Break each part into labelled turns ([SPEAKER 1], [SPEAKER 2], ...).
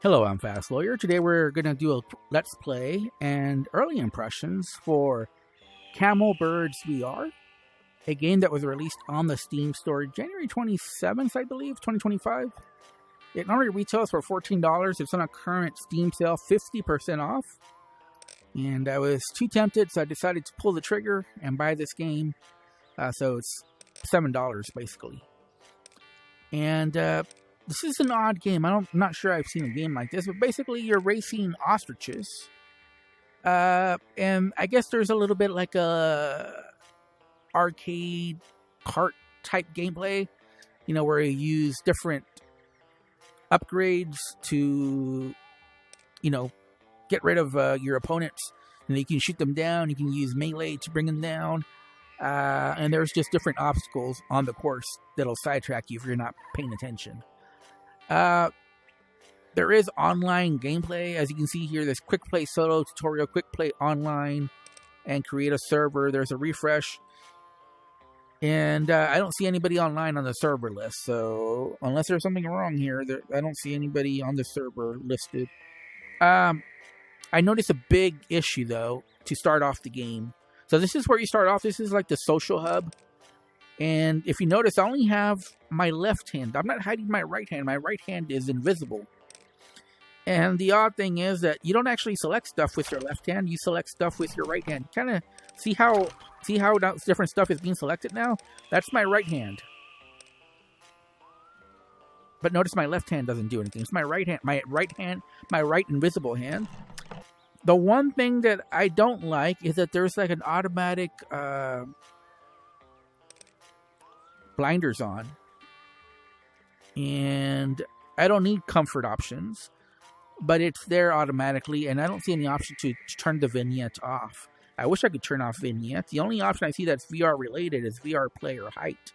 [SPEAKER 1] Hello, I'm Fast Lawyer. Today we're going to do a Let's Play and early impressions for Camelbirds VR, a game that was released on the Steam store January 27th, I believe, 2025. It normally retails for $14. It's on a current Steam sale, 50% off. And I was too tempted, so I decided to pull the trigger and buy this game. So it's $7 basically. And this is an odd game. I'm not sure I've seen a game like this, but basically you're racing ostriches. And I guess there's a little bit like a arcade kart type gameplay, you know, where you use different upgrades to, you know, get rid of your opponents. And you can shoot them down. You can use melee to bring them down. And there's just different obstacles on the course that'll sidetrack you if you're not paying attention. There is online gameplay. As you can see here, there's quick play solo tutorial, quick play online, and create a server. There's a refresh. And I don't see anybody online on the server list. So unless there's something wrong here, I don't see anybody on the server listed. I noticed a big issue, though, to start off the game. So this is where you start off. This is like the social hub. And if you notice, I only have my left hand. I'm not hiding my right hand. My right hand is invisible. And the odd thing is that you don't actually select stuff with your left hand. You select stuff with your right hand. Kind of see how different stuff is being selected now? That's my right hand. But notice my left hand doesn't do anything. It's my right hand, my right invisible hand. The one thing that I don't like is that there's like an automatic blinders on. And I don't need comfort options, but it's there automatically, and I don't see any option to turn the vignette off. I wish I could turn off vignette. The only option I see that's VR related is VR player height.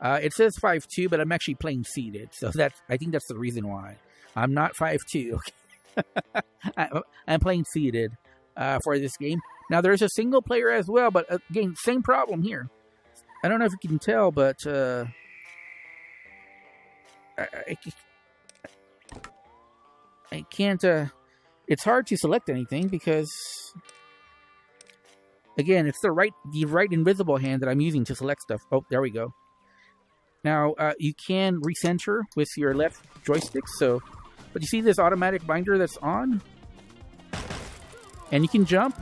[SPEAKER 1] It says 5'2", but I'm actually playing seated, so I think that's the reason why. I'm not 5'2". I'm playing seated for this game. Now, there's a single player as well, but again, same problem here. I don't know if you can tell, but I can't. It's hard to select anything because, again, it's the right invisible hand that I'm using to select stuff. Oh, there we go. Now you can recenter with your left joystick. So, but you see this automatic binder that's on, and you can jump,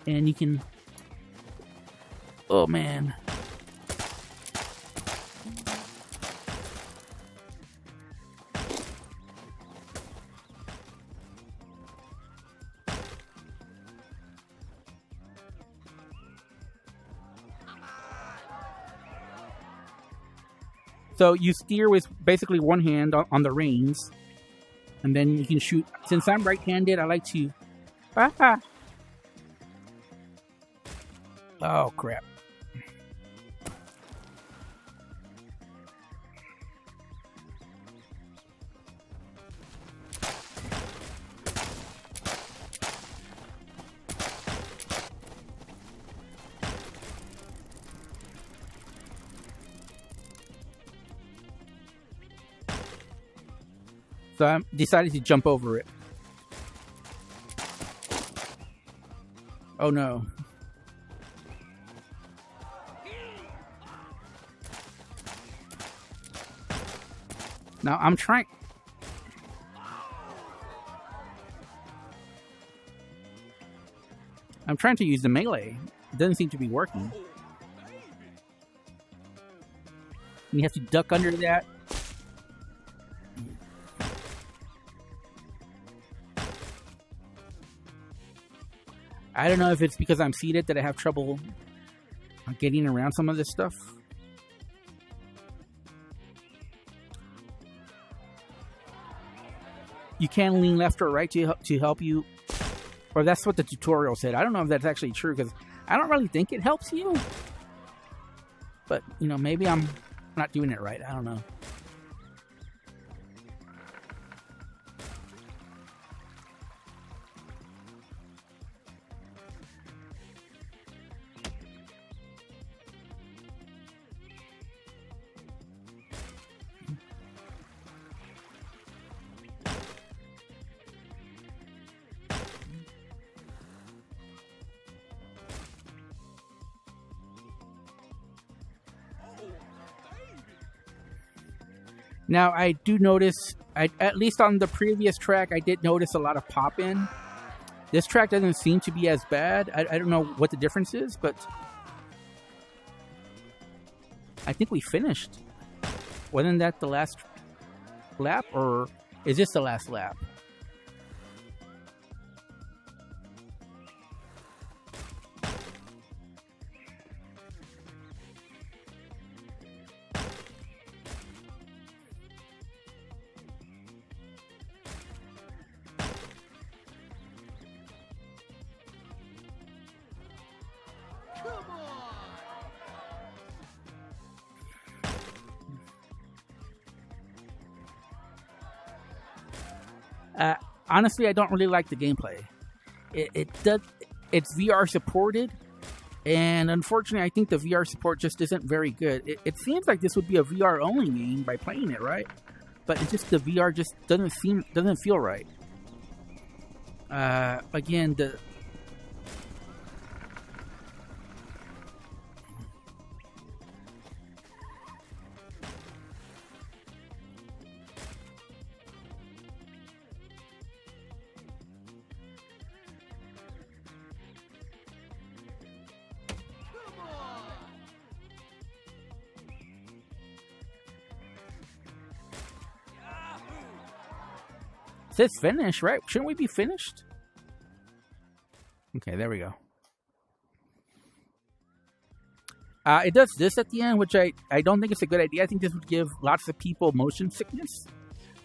[SPEAKER 1] and you can. Oh man. So you steer with basically one hand on the reins, and then you can shoot. Since I'm right-handed, I like to... Oh, crap. So I decided to jump over it. Oh no. Now I'm trying to use the melee. It doesn't seem to be working. You have to duck under that. I don't know if it's because I'm seated that I have trouble getting around some of this stuff. You can lean left or right to help you. Or that's what the tutorial said. I don't know if that's actually true because I don't really think it helps you. But, you know, maybe I'm not doing it right. I don't know. Now, I do notice, at least on the previous track, I did notice a lot of pop-in. This track doesn't seem to be as bad. I don't know what the difference is, but I think we finished. Wasn't that the last lap, or is this the last lap? Honestly, I don't really like the gameplay. It's VR supported, and unfortunately, I think the VR support just isn't very good. It seems like this would be a VR only game by playing it, right? But it's just the VR just doesn't feel right. Again, it says finish, right? Shouldn't we be finished? Okay, there we go. It does this at the end, which I don't think it's a good idea. I think this would give lots of people motion sickness.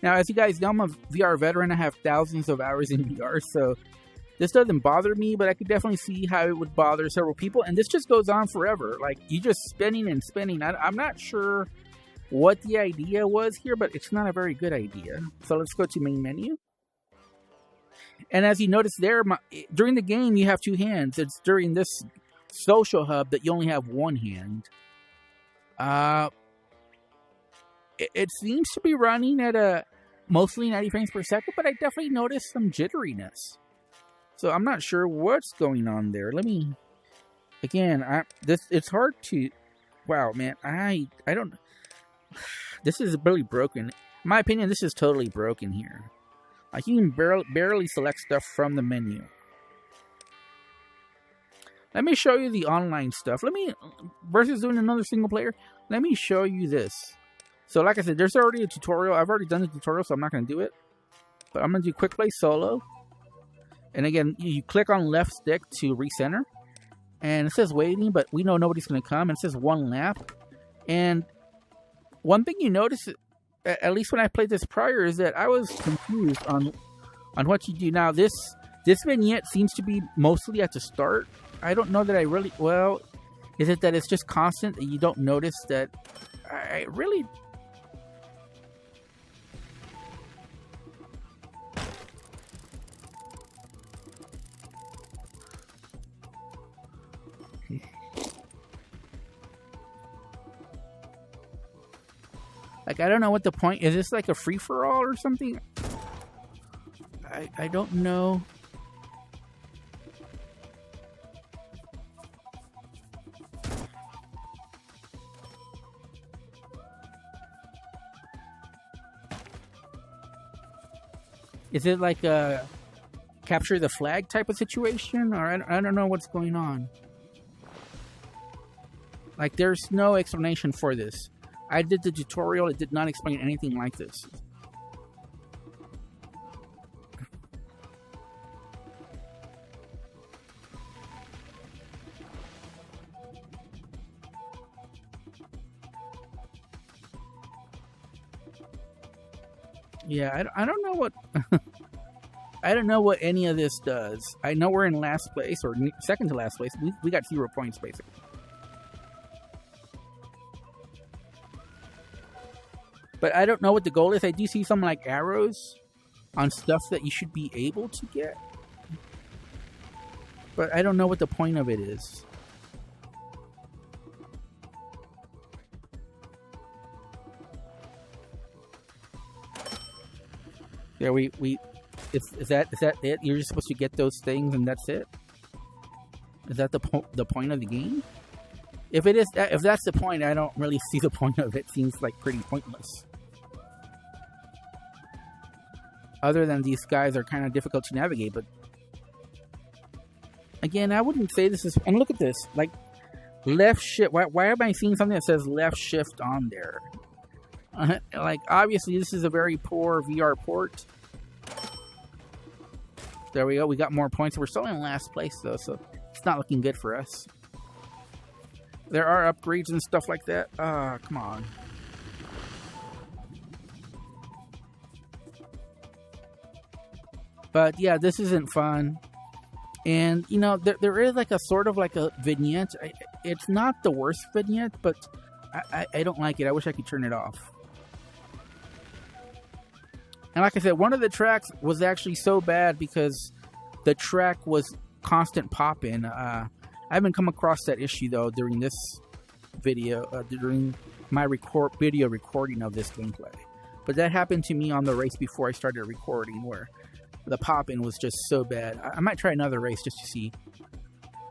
[SPEAKER 1] Now, as you guys know, I'm a VR veteran. I have thousands of hours in VR, so this doesn't bother me, but I could definitely see how it would bother several people. And this just goes on forever. Like, you just spinning and spinning. I'm not sure what the idea was here, but it's not a very good idea. So let's go to main menu. And as you notice there, during the game, you have two hands. It's during this social hub that you only have one hand. It seems to be running at a mostly 90 frames per second, but I definitely noticed some jitteriness. So I'm not sure what's going on there. Let me, again, it's hard to, wow, man, I don't, this is really broken. In my opinion, this is totally broken here. Like, you can barely select stuff from the menu. Let me show you the online stuff. Versus doing another single player, let me show you this. So like I said, there's already a tutorial. I've already done the tutorial, so I'm not going to do it. But I'm going to do quick play solo. And again, you click on left stick to recenter. And it says waiting, but we know nobody's going to come. And it says one lap. And one thing you notice, at least when I played this prior, is that I was confused on what you do. Now, this vignette seems to be mostly at the start. I don't know that I really... Well, is it that it's just constant that you don't notice that... I really... Like, I don't know what the point... Is this like a free-for-all or something? I don't know. Is it like a capture the flag type of situation? Or I don't know what's going on. Like, there's no explanation for this. I did the tutorial. It did not explain anything like this. Yeah, I don't know what... I don't know what any of this does. I know we're in last place, or second to last place. We got 0 points, basically. But I don't know what the goal is. I do see some, like, arrows on stuff that you should be able to get. But I don't know what the point of it is. Yeah, is that it? You're just supposed to get those things and that's it? Is that the point of the game? If that's the point, I don't really see the point of it. Seems like pretty pointless. Other than these guys are kind of difficult to navigate, but again, I wouldn't say this is. And look at this, like left shift. Why am I seeing something that says left shift on there? Like obviously, this is a very poor VR port. There we go. We got more points. We're still in last place though, so it's not looking good for us. There are upgrades and stuff like that. Ah, come on. But yeah, this isn't fun. And, you know, there is like a sort of like a vignette. It's not the worst vignette, but I don't like it. I wish I could turn it off. And like I said, one of the tracks was actually so bad because the track was constant pop-in. I haven't come across that issue, though, during this video, during my video recording of this gameplay. But that happened to me on the race before I started recording, where the pop-in was just so bad. I might try another race just to see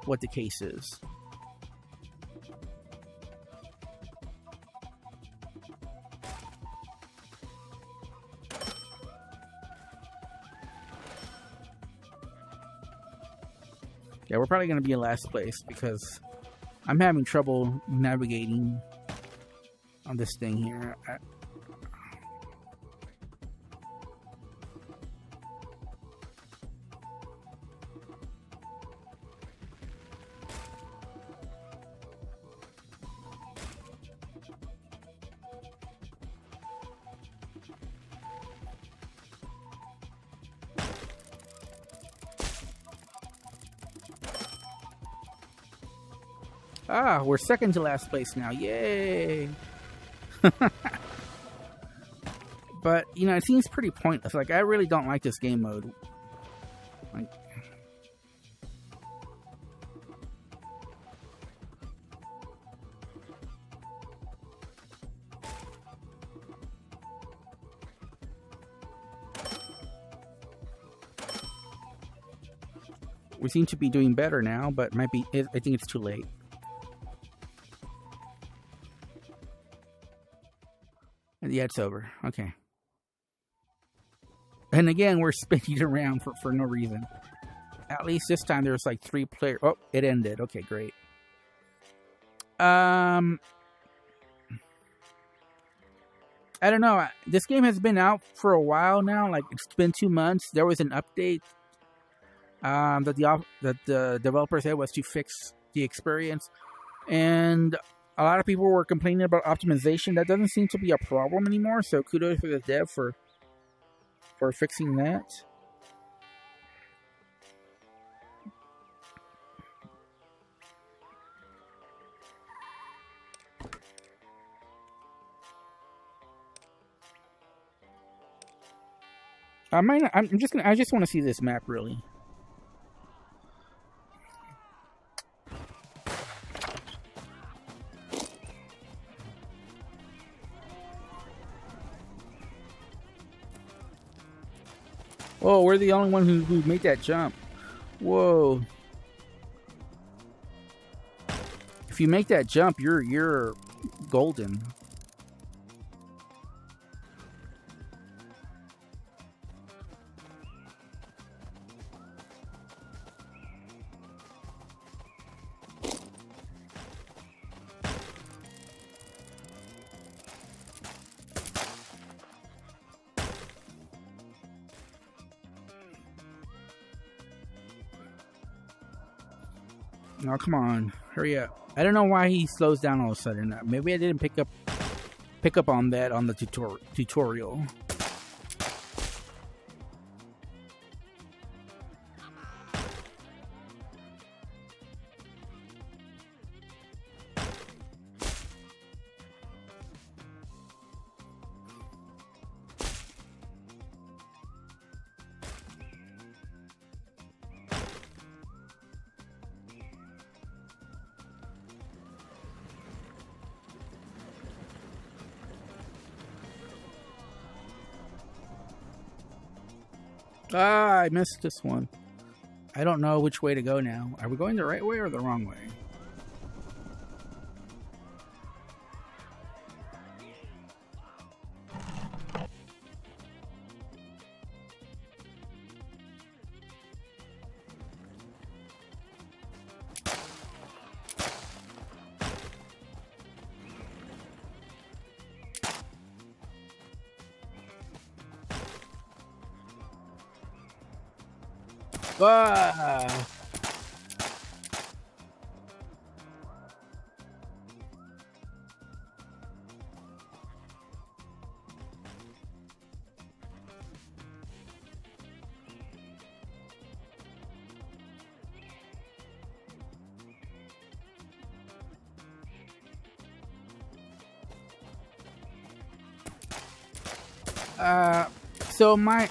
[SPEAKER 1] what the case is. Yeah, we're probably going to be in last place because I'm having trouble navigating on this thing here. Ah, we're second to last place now. Yay! But, you know, it seems pretty pointless. Like, I really don't like this game mode. Like, we seem to be doing better now, but I think it's too late. Yeah, it's over. Okay. And again, we're spinning around for no reason. At least this time there's like 3 players. Oh, it ended. Okay, great. I don't know. This game has been out for a while now. Like, it's been 2 months. There was an update that the developer said was to fix the experience. And a lot of people were complaining about optimization. That doesn't seem to be a problem anymore, so kudos for the dev for fixing that. I just want to see this map really. Oh, we're the only one who made that jump. Whoa. If you make that jump, you're golden. Oh, come on. Hurry up. I don't know why he slows down all of a sudden. Maybe I didn't pick up on that on the tutorial. Ah, I missed this one. I don't know which way to go now. Are we going the right way or the wrong way? Ah. So my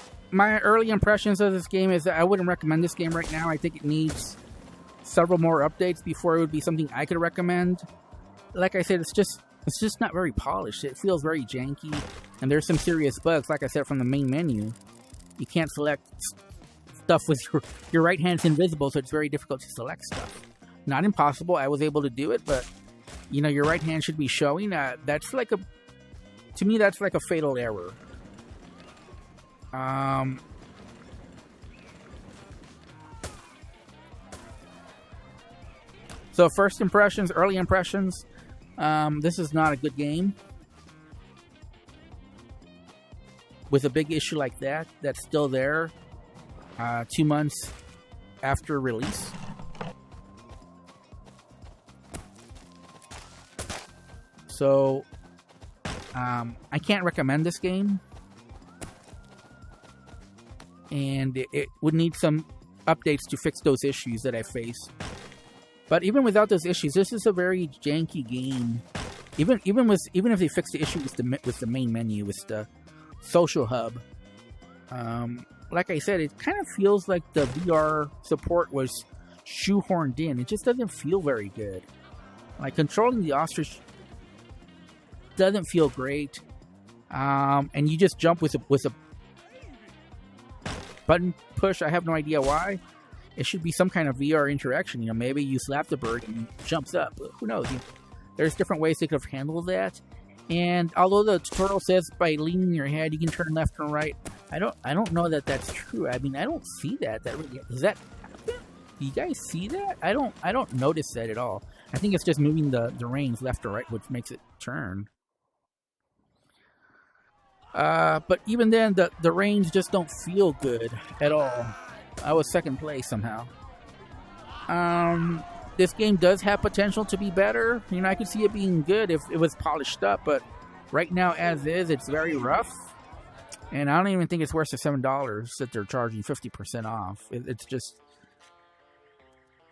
[SPEAKER 1] early impressions of this game is that I wouldn't recommend this game right now. I think it needs several more updates before it would be something I could recommend. Like I said, it's just not very polished. It feels very janky, and there's some serious bugs. Like I said, from the main menu, you can't select stuff with your right hand's invisible, so it's very difficult to select stuff. Not impossible. I was able to do it, but you know, your right hand should be showing. That's like to me, that's like a fatal error. So first impressions, early impressions, this is not a good game. With a big issue like that's still there 2 months after release. So I can't recommend this game. And it would need some updates to fix those issues that I face. But even without those issues, this is a very janky game. Even if they fix the issue with the main menu, with the social hub, like I said, it kind of feels like the VR support was shoehorned in. It just doesn't feel very good. Like controlling the ostrich doesn't feel great, and you just jump with a button push. I have no idea why. It should be some kind of VR interaction. You know, maybe you slap the bird and it jumps up. Who knows? There's different ways they could have handled that. And although the tutorial says by leaning your head you can turn left and right, I don't know that that's true. I mean, I don't see that. Does that happen? Do you guys see that? I don't notice that at all. I think it's just moving the reins left or right, which makes it turn. But even then, the reins just don't feel good at all. I was second place somehow. This game does have potential to be better. You know, I could see it being good if it was polished up, but right now, as is, it's very rough. And I don't even think it's worth the $7 that they're charging 50% off. It's just...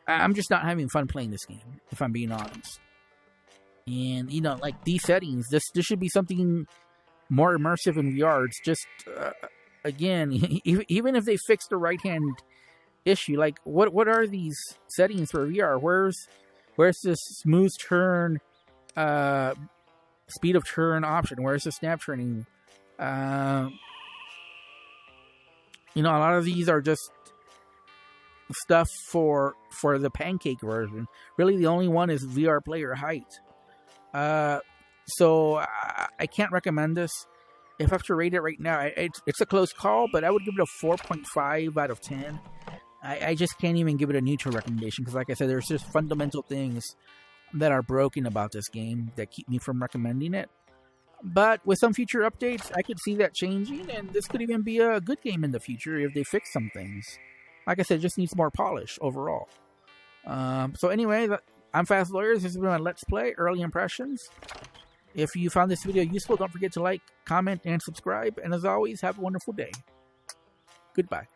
[SPEAKER 1] I'm just not having fun playing this game, if I'm being honest. And, you know, like, these settings, this should be something more immersive in VR. It's just, again, even if they fix the right-hand issue, like, what are these settings for VR? Where's this smooth turn, speed of turn option? Where's the snap turning? You know, a lot of these are just stuff for the pancake version. Really, the only one is VR player height. So I can't recommend this. If I have to rate it right now, it's a close call, but I would give it a 4.5 out of 10. I just can't even give it a neutral recommendation because, like I said, there's just fundamental things that are broken about this game that keep me from recommending it. But with some future updates, I could see that changing, and this could even be a good game in the future if they fix some things. Like I said, it just needs more polish overall. So anyway, I'm Fast Lawyers. This has been my Let's Play Early Impressions. If you found this video useful, don't forget to like, comment, and subscribe. And as always, have a wonderful day. Goodbye.